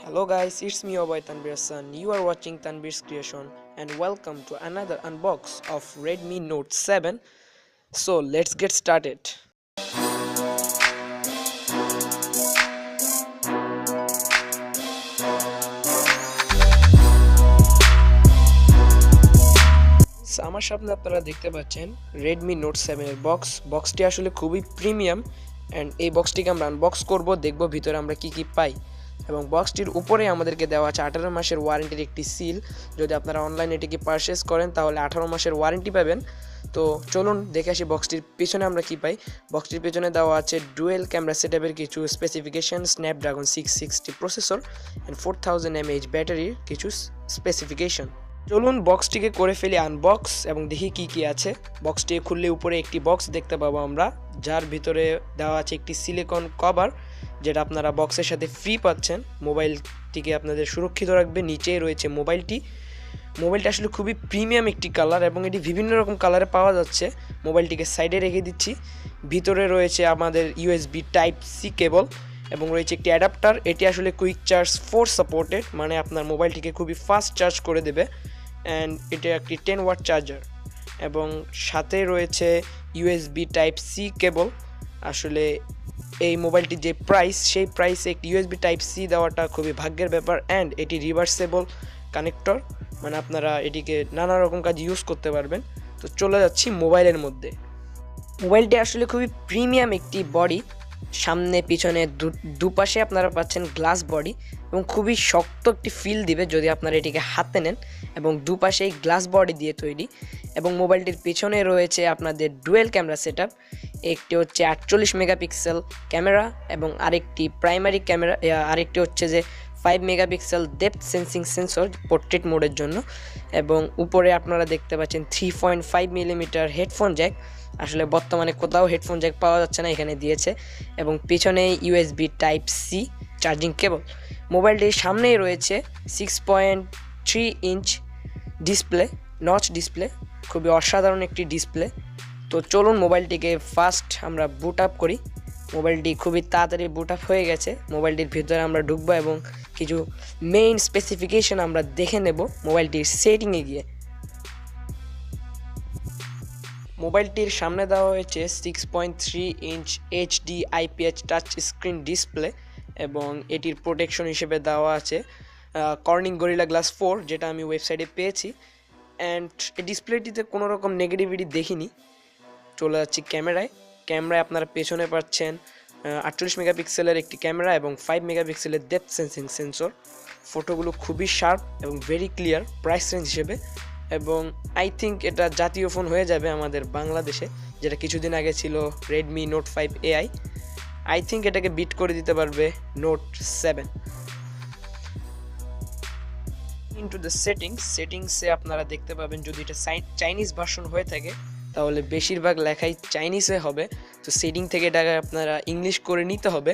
Hello guys, it's me your boy Tanvirs. You are watching Tanvirs Creations and welcome to another unbox of Redmi Note 7. So let's get started. আমার সামনে আপনারা দেখতে পাচ্ছেন Redmi Note 7 এর বক্সটি আসলে খুবই premium and এই বক্সটিকে আমরা আনবক্স করব, দেখব ভিতরে আমরা কি কি পাই। এবং বক্সটির উপরে আমাদেরকে দেওয়া আছে 18 মাসের ওয়ারেন্টির একটি সিল। যদি আপনারা অনলাইনে এটিকে পারচেজ করেন তাহলে 18 মাসের ওয়ারেন্টি পাবেন। তো চলুন দেখে আসি বক্সটির পিছনে আমরা কি পাই। বক্সটির পিছনে দেওয়া আছে ডুয়েল ক্যামেরা সেটআপের কিছু specifications, Snapdragon 660 processor and 4000 mAh ব্যাটারির কিছু স্পেসিফিকেশন। চলুন বক্সটিকে করে ফেলি আনবক্স এবং দেখি কি কি আছে। বক্সটি খুললে উপরে একটি বক্স দেখতে পাবো আমরা, যার ভিতরে দেওয়া আছে একটি সিলিকন কভার, যেটা আপনারা বক্সের সাথে ফ্রি পাচ্ছেন। মোবাইলটিকে আপনাদের সুরক্ষিত রাখবে। নিচেই রয়েছে মোবাইলটা আসলে খুবই প্রিমিয়াম একটি কালার এবং এটি বিভিন্ন রকম কালারে পাওয়া যাচ্ছে। মোবাইলটিকে সাইডে রেখে দিচ্ছি। ভিতরে রয়েছে আমাদের USB টাইপ সি কেবল এবং রয়েছে একটি অ্যাডাপ্টার। এটি আসলে কুইক চার্জ 4 সাপোর্টেড, মানে আপনার মোবাইলটিকে খুবই ফাস্ট চার্জ করে দেবে। অ্যান্ড এটা একটি 10 ওয়াট চার্জার এবং সাথে রয়েছে USB টাইপ সি কেবল। আসলে এই মোবাইলটির যে প্রাইস, সেই প্রাইসে একটি USB টাইপ সি দেওয়াটা খুবই ভাগ্যের ব্যাপার। অ্যান্ড এটি রিভার্সেবল কানেক্টর, মানে আপনারা এটিকে নানা রকম কাজ ইউজ করতে পারবেন। তো চলে যাচ্ছি মোবাইলের মধ্যে। মোবাইলটি আসলে খুবই প্রিমিয়াম একটি বডি, সামনে পিছনে দুপাশে আপনারা পাচ্ছেন গ্লাস বডি এবং খুবই শক্ত একটি ফিল দিবে যদি আপনারা এটিকে হাতে নেন। এবং দুপাশেই গ্লাস বডি দিয়ে তৈরি। এবং মোবাইলটির পিছনে রয়েছে আপনাদের ডুয়েল ক্যামেরা সেটআপ। একটি হচ্ছে 48 মেগাপিক্সেল ক্যামেরা এবং আরেকটি প্রাইমারি ক্যামেরা, আরেকটি হচ্ছে যে 5 megapixel depth sensing sensor portrait মোডের জন্য। এবং উপরে আপনারা দেখতে পাচ্ছেন 3.5 মিলিমিটার হেডফোন জ্যাক। আসলে বর্তমানে কোথাও হেডফোন জ্যাক পাওয়া যাচ্ছে না, এখানে দিয়েছে। এবং পিছনে USB type C charging cable. মোবাইলটির সামনেই রয়েছে 6.3 ইঞ্চ ডিসপ্লে, নচ ডিসপ্লে, খুবই অসাধারণ একটি ডিসপ্লে। তো চলুন মোবাইলটিকে ফার্স্ট আমরা বুট আপ করি। মোবাইলটি খুবই তাড়াতাড়ি বুট আপ হয়ে গেছে। মোবাইলটির ভিতরে আমরা ঢুকবো এবং কিছু মেইন স্পেসিফিকেশন আমরা দেখে নেব মোবাইলটির সেটিংয়ে গিয়ে। মোবাইলটির সামনে দেওয়া হয়েছে 6.3 inch HD IPS touch screen display এবং এটির প্রোটেকশন হিসেবে দেওয়া আছে কর্নিং গরিলা গ্লাস 4, যেটা আমি ওয়েবসাইটে পেয়েছি। অ্যান্ড এই ডিসপ্লেটিতে কোনো রকম নেগেটিভিটি দেখিনি। চলে যাচ্ছি ক্যামেরায়। আপনারা পেছনে পাচ্ছেন 48 মেগাপিক্সেলের একটি ক্যামেরা এবং 5 মেগাপিক্সেলের ডেপথ সেন্সিং সেন্সর। ফটোগুলো খুবই শার্প এবং ভেরি ক্লিয়ার প্রাইস রেঞ্জ হিসেবে। এবং আই থিঙ্ক এটা জাতীয় ফোন হয়ে যাবে আমাদের বাংলাদেশে, যেটা কিছুদিন আগে ছিল Redmi Note 5 AI। I think এটাকে বিট করে দিতে পারবে Note 7। ইনটু দ্য সেটিংসে আপনারা দেখতে পাবেন, যদি এটা চাইনিজ ভার্সন হয়ে থাকে তাহলে বেশিরভাগ লেখাই চাইনিজে হবে। তো সেটিং থেকে এটাকে আপনারা ইংলিশ করে নিতে হবে।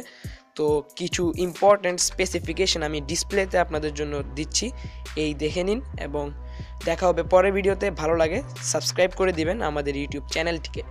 তো কিছু ইম্পর্ট্যান্ট স্পেসিফিকেশন আমি ডিসপ্লেতে আপনাদের জন্য দিচ্ছি, এই দেখে নিন এবং দেখা হবে পরের ভিডিওতে। ভালো লাগে সাবস্ক্রাইব করে দিবেন আমাদের ইউটিউব চ্যানেলটিকে।